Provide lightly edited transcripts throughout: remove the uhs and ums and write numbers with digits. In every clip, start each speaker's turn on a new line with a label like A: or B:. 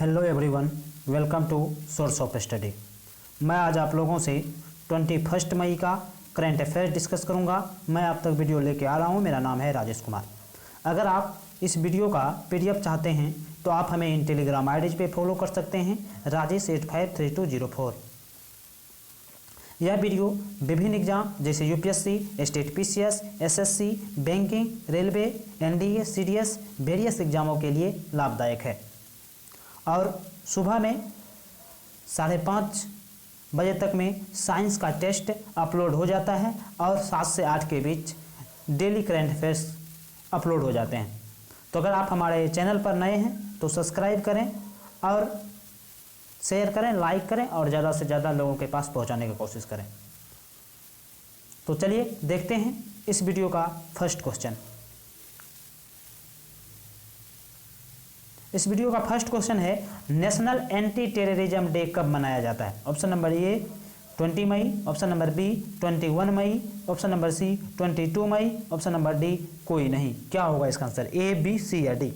A: Hello everyone, welcome to source of study. मैं आज आप लोगों से 21 मई का करंट अफेयर्स डिस्कस करूंगा। मैं आप तक वीडियो लेके आ रहा हूं। मेरा नाम है राजेश कुमार। अगर आप इस वीडियो का पीडीएफ चाहते हैं तो आप हमें इन टेलीग्राम आईडी पे फॉलो कर सकते हैं, rajesh853204। यह वीडियो विभिन्न एग्जाम जैसे UPSC, state PCS, SSC, banking, railway, NDA, CDS various एग्जामों के लिए लाभदायक है। और सुबह में 5:30 बजे तक में साइंस का टेस्ट अपलोड हो जाता है और 7 से 8 के बीच डेली करंट अफेयर्स अपलोड हो जाते हैं। तो अगर आप हमारे चैनल पर नए हैं तो सब्सक्राइब करें और शेयर करें, लाइक करें और ज़्यादा से ज़्यादा लोगों के पास पहुंचाने की कोशिश करें। तो चलिए देखते हैं इस वीडियो का फर्स्ट क्वेश्चन। इस वीडियो का फर्स्ट क्वेश्चन है, नेशनल एंटी टेररिज्म डे कब मनाया जाता है? ऑप्शन नंबर ए 20 मई, ऑप्शन नंबर बी 21 मई, ऑप्शन नंबर सी 22 मई, ऑप्शन नंबर डी कोई नहीं। क्या होगा इसका आंसर? ए, बी, सी या डी?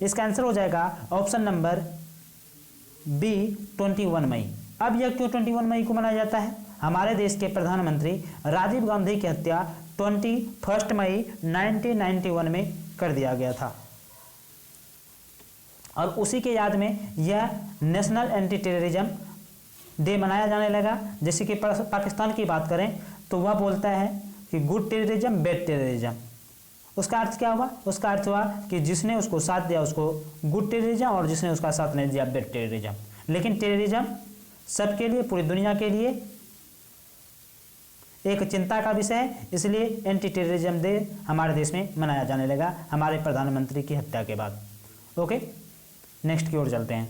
A: इसका आंसर हो जाएगा ऑप्शन नंबर बी 21 मई। अब यह क्यों 21 मई को मनाया जाता है? हमारे देश के प्रधानमंत्री राजीव गांधी की हत्या 21 मई 1991 में कर दिया गया था और उसी के याद में यह नेशनल एंटी टेररिज्म डे मनाया जाने लगा। जैसे कि पाकिस्तान की बात करें तो वह बोलता है कि गुड टेररिज्म, बैड टेररिज्म। उसका अर्थ क्या हुआ? उसका अर्थ हुआ कि जिसने उसको साथ दिया उसको गुड टेररिज्म और जिसने उसका साथ नहीं दिया बैड टेररिज्म। लेकिन टेररिज्म सबके लिए, पूरी दुनिया के लिए एक चिंता का विषय है, इसलिए एंटी टेररिज्म डे हमारे देश में मनाया जाने लगा हमारे प्रधानमंत्री की हत्या के बाद। ओके, नेक्स्ट की ओर चलते हैं।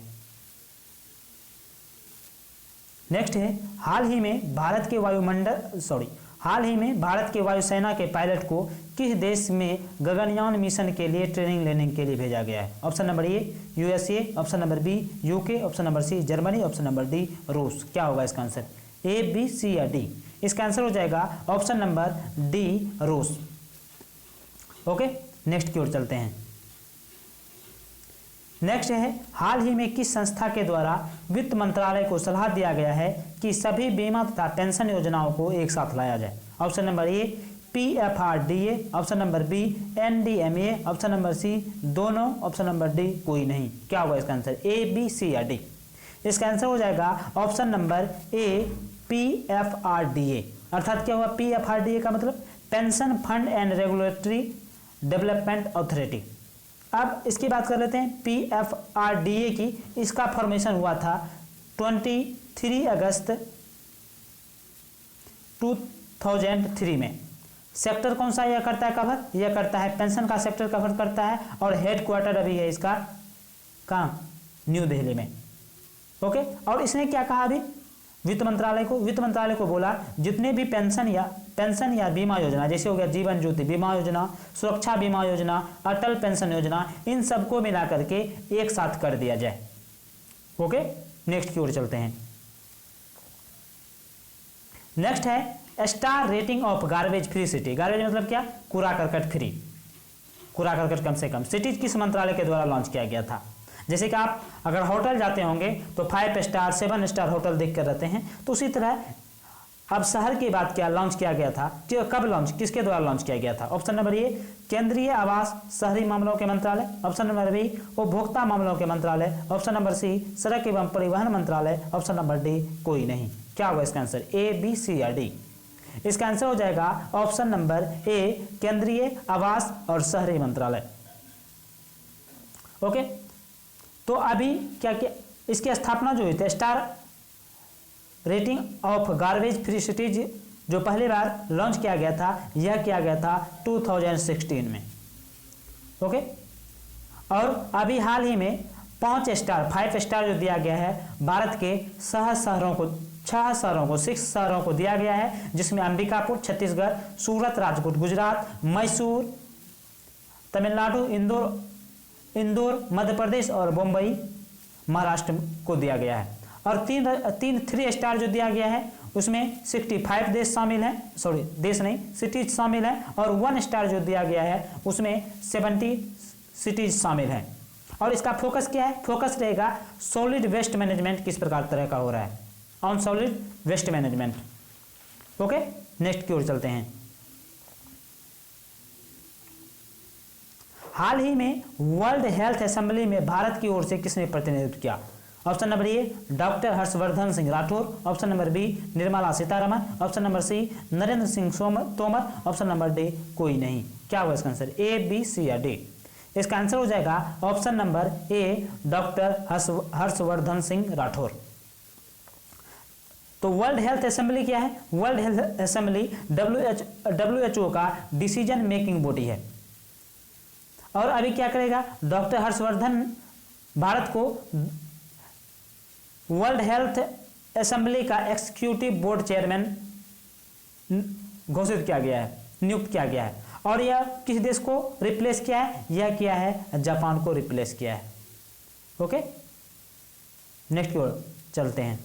A: नेक्स्ट है, हाल ही में भारत के वायुसेना के पायलट को किस देश में गगनयान मिशन के लिए ट्रेनिंग लेने के लिए भेजा गया है? Option number A USA, option number B UK, option number C Germany, option number D रूस। क्या होगा इसका आंसर? ए, बी, सी या डी? इसका आंसर हो जाएगा ऑप्शन नंबर डी रूस। ओके, नेक्स्ट की ओर चलते हैं। नेक्स्ट है, हाल ही में किस संस्था के द्वारा वित्त मंत्रालय को सलाह दिया गया है कि सभी बीमा तथा पेंशन योजनाओं को एक साथ लाया जाए? Option number A PFRDA, option number B NDMA, option number C दोनों, ऑप्शन नंबर डी कोई नहीं। क्या होगा इसका आंसर? ए, बी, सी या डी? इसका आंसर हो जाएगा ऑप्शन नंबर ए PFRDA। अर्थात क्या हुआ PFRDA का मतलब? Pension fund and regulatory development authority. अब इसकी बात कर लेते हैं PFRDA की। इसका फॉर्मेशन हुआ था 23 अगस्त 2003 में। सेक्टर कौन सा यह करता है कवर? यह करता है पेंशन का सेक्टर कवर करता है और हेडक्वार्टर अभी है इसका कहाँ? न्यू दिल्ली में। ओके, और इसने क्या कहा अभी? वित्त मंत्रालय को बोला जितने भी पेंशन या बीमा योजना, जैसे हो गया जीवन ज्योति बीमा योजना, सुरक्षा बीमा योजना, अटल पेंशन योजना, इन सबको मिला करके एक साथ कर दिया जाए। ओके, नेक्स्ट की ओर चलते हैं। नेक्स्ट है, star rating of garbage free city. Garbage मतलब क्या? कूड़ा करकट फ्री, कूड़ा करकट कम से कम सिटी किस मंत्रालय के द्वारा लॉन्च किया गया था? जैसे कि आप अगर होटल जाते होंगे तो 5 स्टार 7 स्टार होटल देख कर रहते हैं, तो उसी तरह अब शहर की बात क्या लॉन्च किया गया था? कब लॉन्च, किसके द्वारा लॉन्च किया गया था? ऑप्शन नंबर ए केंद्रीय आवास शहरी मामलों के मंत्रालय, ऑप्शन नंबर बी उपभोक्ता मामलों के मंत्रालय, ऑप्शन नंबर सी सड़क एवं परिवहन मंत्रालय, ऑप्शन नंबर डी कोई नहीं। क्या होगा इसका आंसर? ए, बी, सी या डी? इसका आंसर हो जाएगा ऑप्शन नंबर ए केंद्रीय आवास और शहरी मंत्रालय। ओके, तो अभी क्या क्या इसकी स्थापना जो हुई थी, star rating of garbage free cities जो पहली बार लॉन्च किया गया था, यह किया गया था 2016 में। ओके, और अभी हाल ही में 5 स्टार जो दिया गया है भारत के 6 शहरों को दिया गया है, जिसमें अंबिकापुर छत्तीसगढ़, सूरत राजकोट गुजरात, मैसूर तमिलनाडु, इंदौर मध्य प्रदेश और मुंबई महाराष्ट्र को दिया गया है। और 3 स्टार जो दिया गया है उसमें 65 देश शामिल हैं, सिटीज शामिल हैं, और 1 स्टार जो दिया गया है उसमें 70 सिटीज शामिल हैं। और इसका फोकस क्या है? फोकस रहेगा सॉलिड वेस्ट मैनेजमेंट किस प्रकार तरह का हो रहा है, on solid waste management. Okay, next की ओर चलते हैं। हाल ही में वर्ल्ड हेल्थ असेंबली में भारत की ओर से किसने प्रतिनिधित्व किया? Option number A doctor Harshvardhan Singh Rathore, option number B Nirmala Sitharaman, option number C Narendra Singh Tomar, option number D कोई नहीं। क्या होगा इसका आंसर? ए, बी, सी या डी? इसका आंसर हो जाएगा option number A doctor Harshvardhan Singh Rathore. तो वर्ल्ड हेल्थ असेंबली क्या है? वर्ल्ड हेल्थ असेंबली WHO का डिसीजन मेकिंग बॉडी है। और अभी क्या करेगा? डॉक्टर हर्षवर्धन भारत को वर्ल्ड हेल्थ असेंबली का एग्जीक्यूटिव बोर्ड चेयरमैन घोषित किया गया है, नियुक्त किया गया है। और यह किस देश को रिप्लेस किया है? यह किया है जापान को रिप्लेस किया है। ओके, नेक्स्ट की ओर चलते हैं।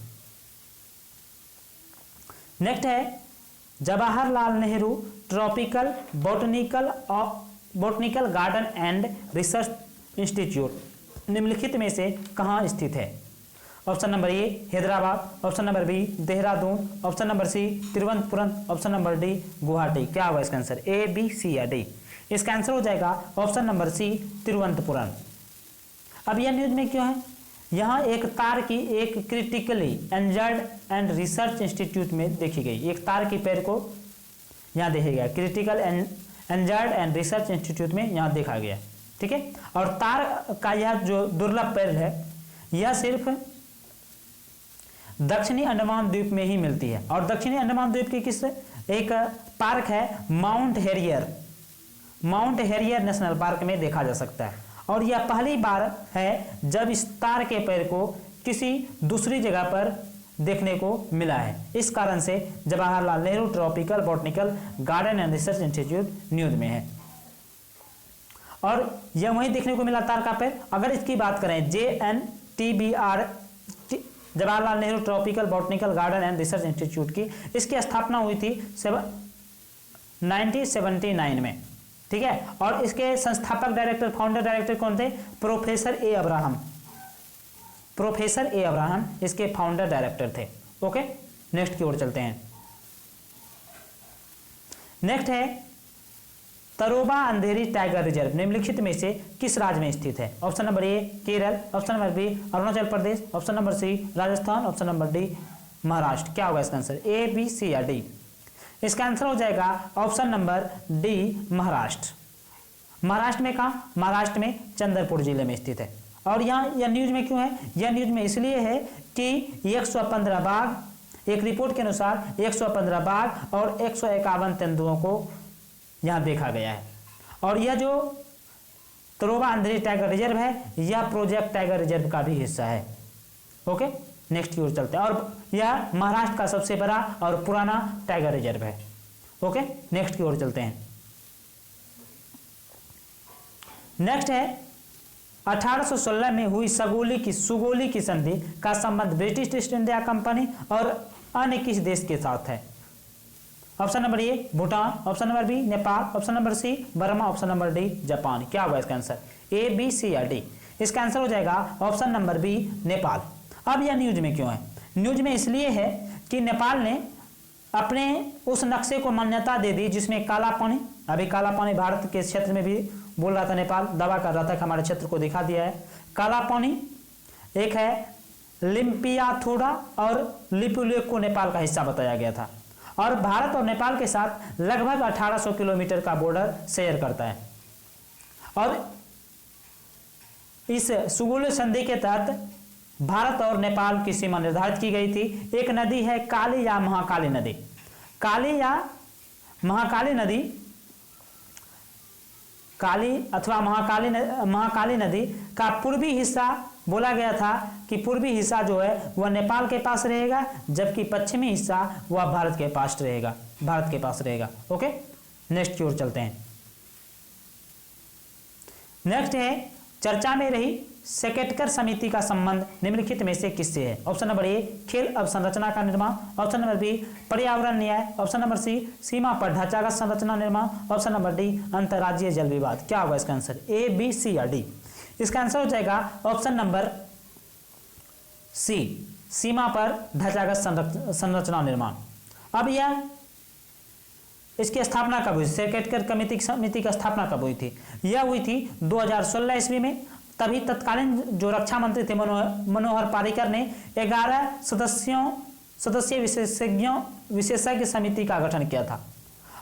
A: नेक्स्ट है Jawaharlal Nehru tropical botanical garden and research institute निम्नलिखित में से कहाँ स्थित है? Option number A Hyderabad, option number B Dehradun, option number C Thiruvananthapuram, option number D Guwahati. क्या होगा इसका आंसर? ए, बी, सी या डी? इसका आंसर हो जाएगा ऑप्शन नंबर सी तिरुवनंतपुरम। अब यह न्यूज में क्यों है? यहाँ एक तार की एक critically injured and research institute में देखी गई, एक तार की पैर को यहाँ देखा गया, critical injured and research institute में यहाँ देखा गया। ठीक है, और तार का यह जो दुर्लभ पैर है यह सिर्फ दक्षिणी अंडमान द्वीप में ही मिलती है। और दक्षिणी अंडमान द्वीप की किस एक पार्क है माउंट हेरियर नेशनल पार्क में देखा जा सकता है। और यह पहली बार है जब इस तार के पैर को किसी दूसरी जगह पर देखने को मिला है। इस कारण से Jawaharlal Nehru tropical botanical garden and research institute news में है। और यह वहीं देखने को मिला तार का पैर। अगर इसकी बात करें JNTBR Jawaharlal Nehru tropical botanical garden and research institute की, इसकी स्थापना हुई थी 1979 में। ठीक है, और इसके संस्थापक डायरेक्टर फाउंडर डायरेक्टर कौन थे? प्रोफेसर ए अब्राहम इसके फाउंडर डायरेक्टर थे। ओके, नेक्स्ट की ओर चलते हैं। नेक्स्ट है तरोबा अंधेरी टाइगर रिजर्व निम्नलिखित में से किस राज्य में स्थित है? Option number A Kerala, option number B Arunachal Pradesh, option number C Rajasthan, option number D Maharashtra. क्या होगा इसका आंसर? ए, बी, सी या डी? इसका आंसर हो जाएगा option number D Maharashtra. Maharashtra में कहाँ? महाराष्ट्र में चंद्रपुर जिले में स्थित है। और यहाँ यह न्यूज में क्यों है? यह न्यूज में इसलिए है कि 115 बाघ, एक रिपोर्ट के अनुसार 115 बाघ और 151 तेंदुओं को यहाँ देखा गया है। और यह जो तरोबा अंधेरी टाइगर रिजर्व है यह प्रोजेक्ट टाइगर रिजर्व का भी हिस्सा है। ओके, नेक्स्ट की ओर चलते हैं। और यह महाराष्ट्र का सबसे बड़ा और पुराना टाइगर रिजर्व है। ओके, नेक्स्ट की ओर चलते हैं। नेक्स्ट है 1816 में हुई सुगोली की संधि का संबंध ब्रिटिश ईस्ट इंडिया कंपनी और अन्य किस देश के साथ है? Option number A Bhutan, option number B Nepal, option number C Burma, option number D Japan. क्या होगा इसका आंसर? ए, बी, सी या डी? इसका आंसर हो जाएगा ऑप्शन नंबर बी नेपाल। अब यह न्यूज में क्यों है? न्यूज में इसलिए है कि नेपाल ने अपने उस नक्शे को मान्यता दे दी जिसमें काला पानी, अभी काला पानी भारत के क्षेत्र में भी बोल रहा था, नेपाल दावा कर रहा था कि हमारे क्षेत्र को दिखा दिया है। काला पानी एक है, लिम्पियाथोड़ा और लिपुलेक को नेपाल का हिस्सा बताया गया था। और भारत और नेपाल के साथ लगभग 1800 किलोमीटर का बॉर्डर शेयर करता है। और इस सुगोली संधि के तहत भारत और नेपाल की सीमा निर्धारित की गई थी। एक नदी है काली या महाकाली नदी। काली या महाकाली नदी, काली अथवा महाकाली नदी का पूर्वी हिस्सा बोला गया था कि पूर्वी हिस्सा जो है वह नेपाल के पास रहेगा, जबकि पश्चिमी हिस्सा वह भारत के पास रहेगा। ओके, नेक्स्ट की ओर चलते हैं। नेक्स्ट है चर्चा में रही सेकेटकर समिति का संबंध निम्नलिखित में से किससे है? ऑप्शन नंबर ए खेल अवसंरचना का निर्माण, ऑप्शन नंबर बी पर्यावरण न्याय, ऑप्शन नंबर सी सीमा पर ढांचागत संरचना निर्माण, ऑप्शन नंबर डी अंतर्राज्यीय जल विवाद। क्या होगा इसका आंसर? ए, बी, सी या डी? इसका आंसर हो जाएगा ऑप्शन नंबर सी, सीमा पर ढांचागत संरचना निर्माण। अब यह इसकी स्थापना कब हुई, सेक्रेटरी कमेटी समिति की स्थापना कब हुई थी? यह हुई थी 2016 ईस्वी में। तभी तत्कालीन जो रक्षा मंत्री थे मनोहर पार्रिकर ने 11 सदस्यीय विशेषज्ञ समिति का गठन किया था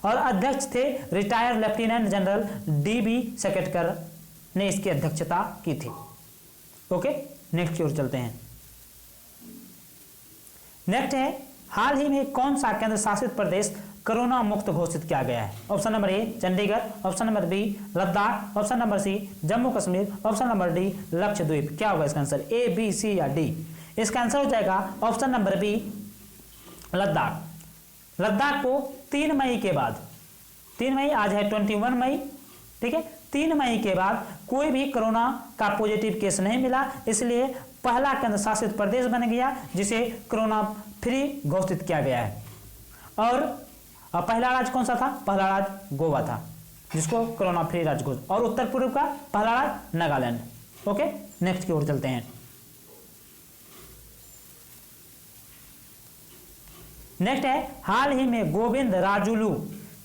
A: और अध्यक्ष थे रिटायर्ड लेफ्टिनेंट जनरल DB सेक्रेटकर ने इसकी अध्यक्षता की थी। ओके, नेक्स्ट की ओर चलते हैं। नेक्स्ट है, हाल ही में कौन सा केंद्र शासित प्रदेश कोरोना मुक्त घोषित किया गया है? Option number A Chandigarh, option number B Ladakh, option number C Jammu Kashmir, option number D Lakshadweep. क्या होगा इसका आंसर, ए बी सी या डी? इसका आंसर हो जाएगा option number B Ladakh. Ladakh को 3 मई के बाद, 3 मई आज है 21 मई, ठीक है, 3 मई के बाद कोई भी कोरोना का पॉजिटिव केस नहीं मिला, इसलिए पहला केंद्र शासित प्रदेश बन गया जिसे कोरोना फ्री घोषित किया गया है। और पहला राज्य कौन सा था? पहला राज्य गोवा था जिसको कोरोना फ्री राज्य घोषित, और उत्तर पूर्व का पहला राज्य नागालैंड। ओके, नेक्स्ट की ओर चलते हैं। नेक्स्ट है, हाल ही में गोविंद राजुलू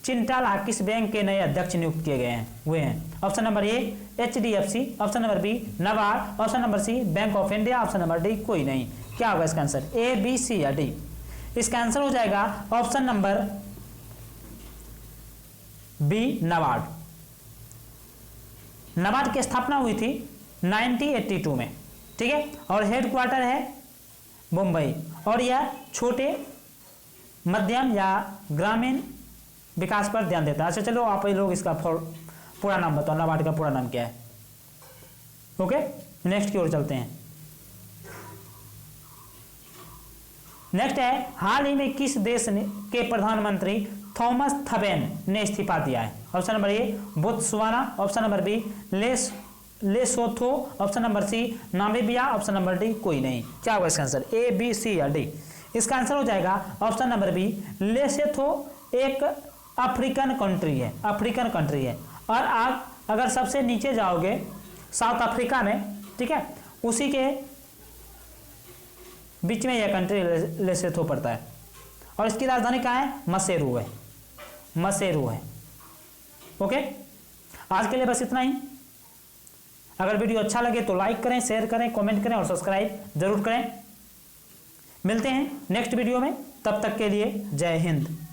A: चिंटाला किस बैंक के नए अध्यक्ष नियुक्त किए गए हैं हुए हैं? Option number A HDFC, option number B NABARD, option number C bank of India, option number D कोई नहीं। क्या होगा इसका आंसर, ए बी सी या डी? इसका आंसर हो जाएगा option number B NABARD. NABARD की स्थापना हुई थी 1982 में, ठीक है, और हेडक्वार्टर है मुंबई, और यह छोटे मध्यम या ग्रामीण विकास पर ध्यान देता है। अच्छा चलो आप लोग इसका पूरा नाम बताओ, नाबार्ड का पूरा नाम क्या है? ओके, नेक्स्ट की ओर चलते हैं। नेक्स्ट है, हाल ही में किस देश के प्रधानमंत्री थॉमस थबेन ने इस्तीफा दिया है? Option number A Botswana, option number B Lesotho, option number C Namibia, option number D कोई नहीं। क्या होगा इसका आंसर, ए बी सी या डी? इसका आंसर हो जाएगा ऑप्शन नंबर बी लेसोथो। एक अफ्रीकन कंट्री है, अफ्रीकन कंट्री है, और आप अगर सबसे नीचे जाओगे साउथ अफ्रीका में, ठीक है, उसी के बीच में यह कंट्री लेसोथो पड़ता है, और इसकी राजधानी कहाँ है? मसेरू है, मसेरू है। ओके, आज के लिए बस इतना ही। अगर वीडियो अच्छा लगे तो लाइक करें, शेयर करें, कमेंट करें और सब्सक्राइब जरूर करें। मिलते हैं नेक्स्ट वीडियो में, तब तक के लिए जय हिंद।